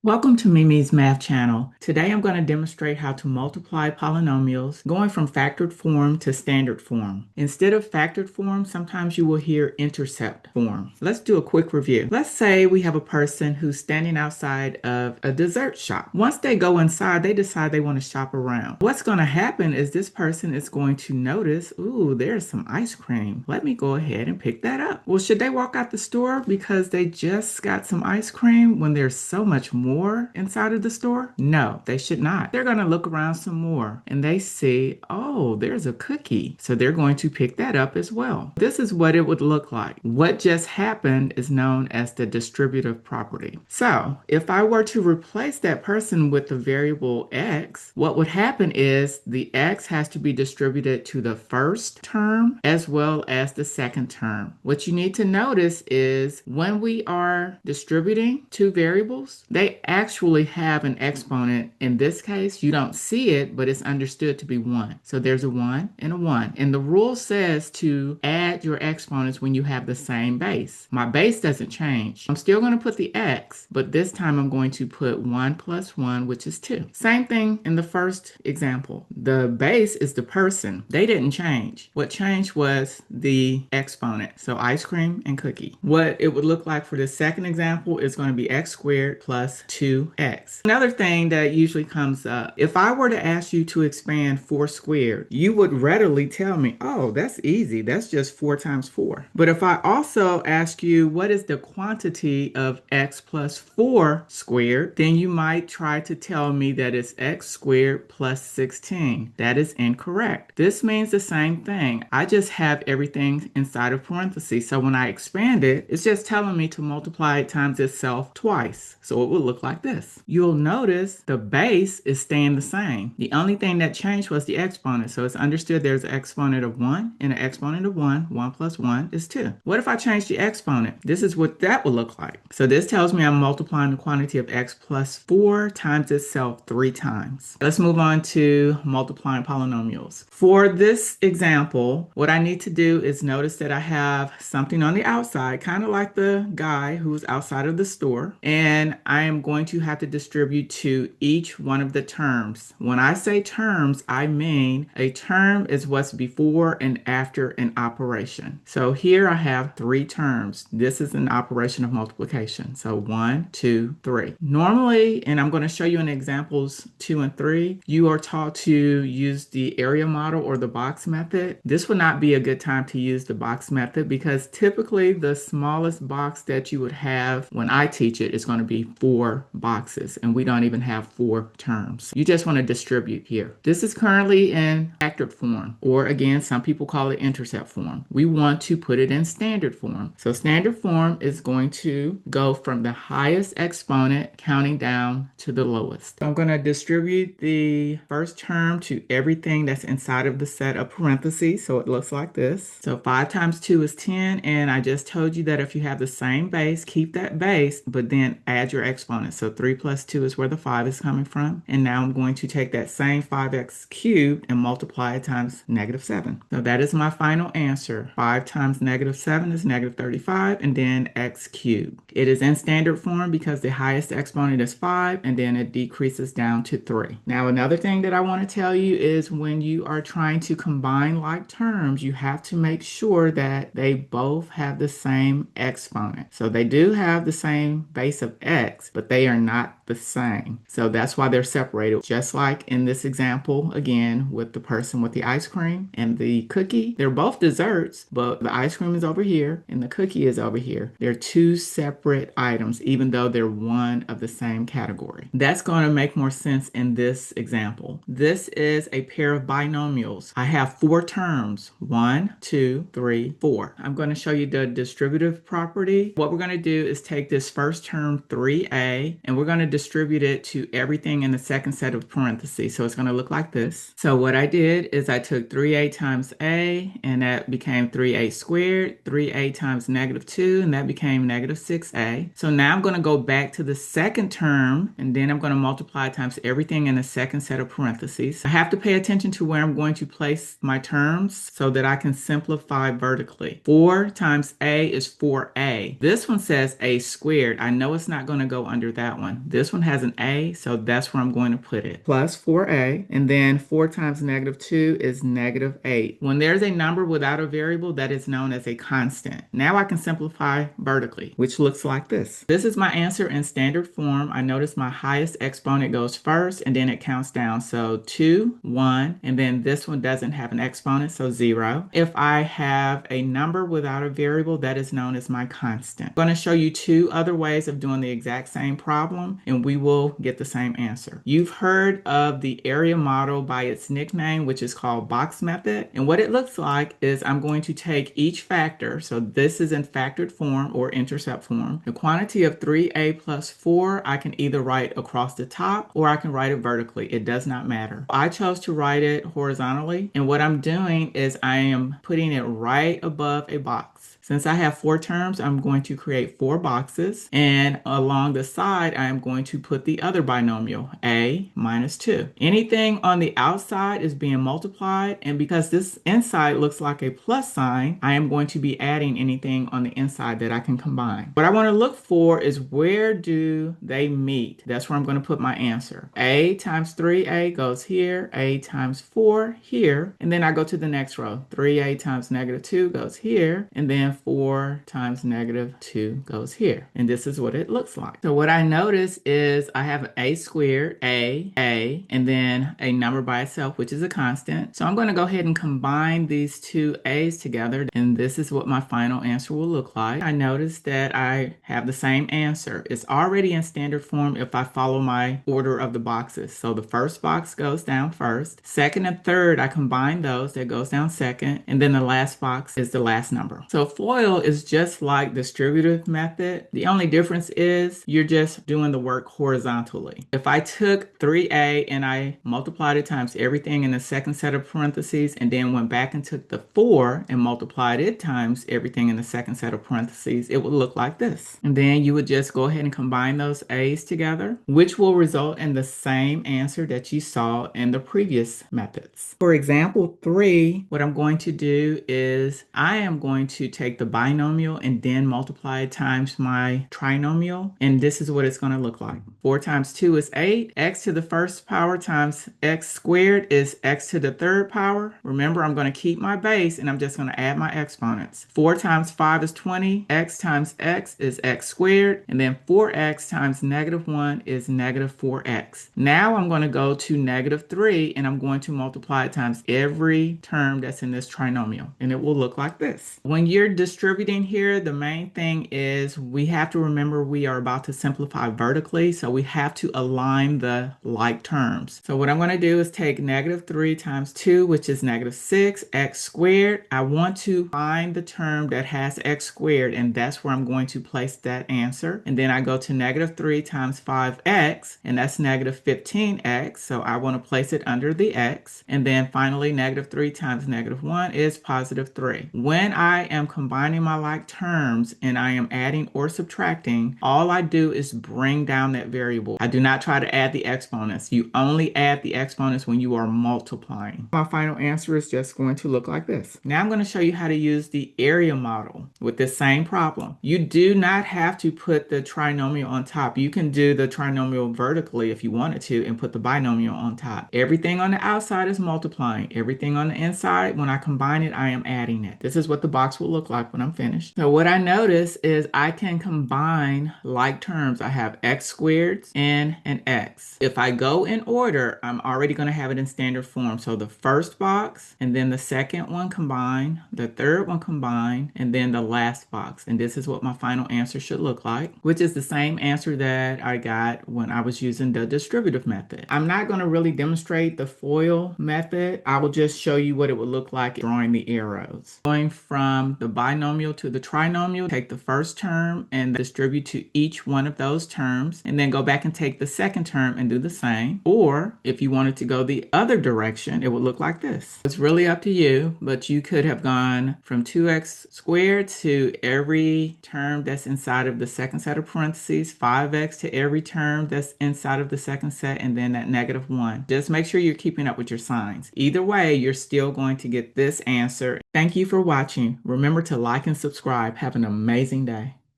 Welcome to Mimi's Math Channel. Today I'm going to demonstrate how to multiply polynomials going from factored form to standard form. Instead of factored form, sometimes you will hear intercept form. Let's do a quick review. Let's say we have a person who's standing outside of a dessert shop. Once they go inside, they decide they want to shop around. What's going to happen is this person is going to notice, ooh, there's some ice cream. Let me go ahead and pick that up. Well, should they walk out the store because they just got some ice cream when there's so much more inside of the store? No, they should not. They're going to look around some more and they see, oh, there's a cookie. So they're going to pick that up as well. This is what it would look like. What just happened is known as the distributive property. So if I were to replace that person with the variable x, what would happen is the x has to be distributed to the first term as well as the second term. What you need to notice is when we are distributing two variables, they actually have an exponent. In this case, you don't see it, but it's understood to be 1. So there's a 1 and a 1. And the rule says to add your exponents when you have the same base. My base doesn't change. I'm still going to put the x, but this time I'm going to put 1 plus 1, which is 2. Same thing in the first example. The base is the person. They didn't change. What changed was the exponent. So ice cream and cookie. What it would look like for the second example is going to be x squared plus 2x. Another thing that usually comes up, if I were to ask you to expand 4 squared, you would readily tell me, oh, that's easy. That's just 4 times 4. But if I also ask you what is the quantity of x plus 4 squared, then you might try to tell me that it's x squared plus 16. That is incorrect. This means the same thing. I just have everything inside of parentheses. So when I expand it, it's just telling me to multiply it times itself twice. So it will look like this. You'll notice the base is staying the same. The only thing that changed was the exponent. So it's understood there's an exponent of 1 and an exponent of 1. 1 plus 1 is 2. What if I change the exponent? This is what that would look like. So this tells me I'm multiplying the quantity of x plus 4 times itself 3 times. Let's move on to multiplying polynomials. For this example, what I need to do is notice that I have something on the outside, kind of like the guy who's outside of the store, and I am going to have to distribute to each one of the terms. When I say terms, I mean a term is what's before and after an operation. So here I have 3 terms. This is an operation of multiplication. So 1, 2, 3. Normally, and I'm going to show you in examples 2 and 3, you are taught to use the area model or the box method. This would not be a good time to use the box method because typically the smallest box that you would have when I teach it is going to be 4 boxes, and we don't even have 4 terms. You just want to distribute here. This is currently in factored form, or again, some people call it intercept form. We want to put it in standard form. So standard form is going to go from the highest exponent counting down to the lowest. I'm going to distribute the first term to everything that's inside of the set of parentheses. So it looks like this. So 5 times 2 is 10. And I just told you that if you have the same base, keep that base, but then add your exponents. So 3 plus 2 is where the 5 is coming from. And now I'm going to take that same 5x cubed and multiply it times -7. So that is my final answer. 5 times -7 is -35, and then x cubed. It is in standard form because the highest exponent is 5, and then it decreases down to 3. Now, another thing that I want to tell you is when you are trying to combine like terms, you have to make sure that they both have the same exponent. So they do have the same base of x, but they are not the same. So that's why they're separated. Just like in this example, again, with the person with the ice cream and the cookie, they're both desserts, but the ice cream is over here and the cookie is over here. They're 2 separate items, even though they're one of the same category. That's going to make more sense in this example. This is a pair of binomials. I have 4 terms, 1, 2, 3, 4. I'm going to show you the distributive property. What we're going to do is take this first term 3a and we're going to distribute it to everything in the second set of parentheses. So it's going to look like this. So what I did is I took 3a times a, and that became 3a squared, 3a times -2, and that became -6a. So now I'm going to go back to the second term, and then I'm going to multiply times everything in the second set of parentheses. I have to pay attention to where I'm going to place my terms so that I can simplify vertically. 4 times a is 4a. This one says a squared. I know it's not going to go under that one. This one has an a, so that's where I'm going to put it. Plus 4a, and then 4 times negative 2 is negative 8. When there's a number without a variable, that is known as a constant. Now I can simplify vertically, which looks like this. This is my answer in standard form. I notice my highest exponent goes first, and then it counts down. So 2, 1, and then this one doesn't have an exponent, so 0. If I have a number without a variable, that is known as my constant. I'm going to show you 2 other ways of doing the exact same problem, and we will get the same answer. You've heard of the area model by its nickname, which is called box method. And what it looks like is I'm going to take each factor. So this is in factored form or intercept form. The quantity of 3a plus 4, I can either write across the top or I can write it vertically. It does not matter. I chose to write it horizontally. And what I'm doing is I am putting it right above a box. Since I have 4 terms, I'm going to create 4 boxes, and along the side, I am going to put the other binomial, a minus 2. Anything on the outside is being multiplied, and because this inside looks like a plus sign, I am going to be adding anything on the inside that I can combine. What I want to look for is where do they meet? That's where I'm going to put my answer. A times 3a goes here, a times 4 here, and then I go to the next row. 3a times negative 2 goes here, and then 4 times negative 2 goes here. And this is what it looks like. So what I notice is I have a squared, a, and then a number by itself, which is a constant. So I'm going to go ahead and combine these 2 a's together. And this is what my final answer will look like. I notice that I have the same answer. It's already in standard form if I follow my order of the boxes. So the first box goes down first. Second and third, I combine those. That goes down second. And then the last box is the last number. So F.O.I.L is just like distributive method. The only difference is you're just doing the work horizontally. If I took 3a and I multiplied it times everything in the second set of parentheses and then went back and took the 4 and multiplied it times everything in the second set of parentheses, it would look like this. And then you would just go ahead and combine those a's together, which will result in the same answer that you saw in the previous methods. For example 3, what I'm going to do is I am going to take the binomial and then multiply it times my trinomial, and this is what it's going to look like. 4 times 2 is 8. X to the first power times x squared is x to the third power. Remember, I'm going to keep my base and I'm just going to add my exponents. 4 times 5 is 20. X times x is x squared, and then 4x times negative 1 is negative 4x. Now I'm going to go to negative 3 and I'm going to multiply it times every term that's in this trinomial, and it will look like this. When you're distributing here, the main thing is we have to remember we are about to simplify vertically, so we have to align the like terms. So what I'm going to do is take negative 3 times 2, which is negative 6, x squared. I want to find the term that has x squared, and that's where I'm going to place that answer. And then I go to negative 3 times 5x, and that's negative 15x, so I want to place it under the x. And then finally, negative 3 times negative 1 is positive 3. When I am combining my like terms and I am adding or subtracting, all I do is bring down that variable. I do not try to add the exponents. You only add the exponents when you are multiplying. My final answer is just going to look like this. Now I'm going to show you how to use the area model with this same problem. You do not have to put the trinomial on top. You can do the trinomial vertically if you wanted to and put the binomial on top. Everything on the outside is multiplying. Everything on the inside, when I combine it, I am adding it. This is what the box will look like when I'm finished. So what I notice is I can combine like terms. I have x squared and an x. If I go in order, I'm already going to have it in standard form. So the first box, and then the second one combined, the third one combined, and then the last box. And this is what my final answer should look like, which is the same answer that I got when I was using the distributive method. I'm not going to really demonstrate the F.O.I.L method. I will just show you what it would look like drawing the arrows. Going from the binomial to the trinomial, take the first term and distribute to each one of those terms, and then go back and take the second term and do the same. Or if you wanted to go the other direction, it would look like this. It's really up to you, but you could have gone from 2x squared to every term that's inside of the second set of parentheses, 5x to every term that's inside of the second set, and then that negative 1. Just make sure you're keeping up with your signs. Either way, you're still going to get this answer. Thank you for watching. Remember to like and subscribe. Have an amazing day.